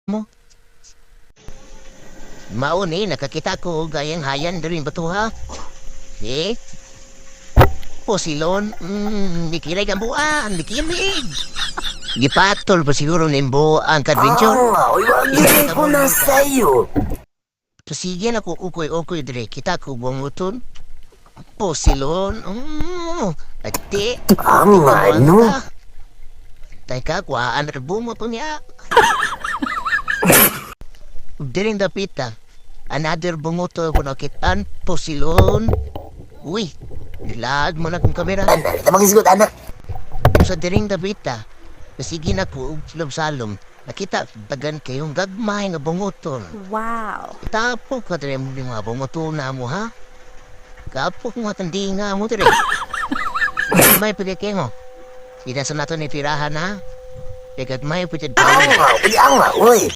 mo. Mauni, nakakita ko gayang hayan rin ba to ha? Eh? Posilon, nikilig ang buwan, nikilig. Gipatol pa siguro nimbo ang adventure. Ibigay ko na sa'yo. So sige na ko ukoy-ukoy dire, kita ko bunguton. Posilon, ati. Ang ano? Teka, kuhaan rin bungo to niya. Diring dapita, another bungoto ko nakitaan, posilon. Uy, nilaad mo na kong kamera. Anak, tamang anak. Sa diring dapita, sige na ko, salom. Nakita, bagan kayong gagmay nga bungoton. Wow. Tapo ka dire mo mga bungoton na mo, ha? Kapo kong matandi nga mo dire. May pagkakengo. Hindi sa nato ni tirahan, ha? Pegat may pagkakengo. Ang uy.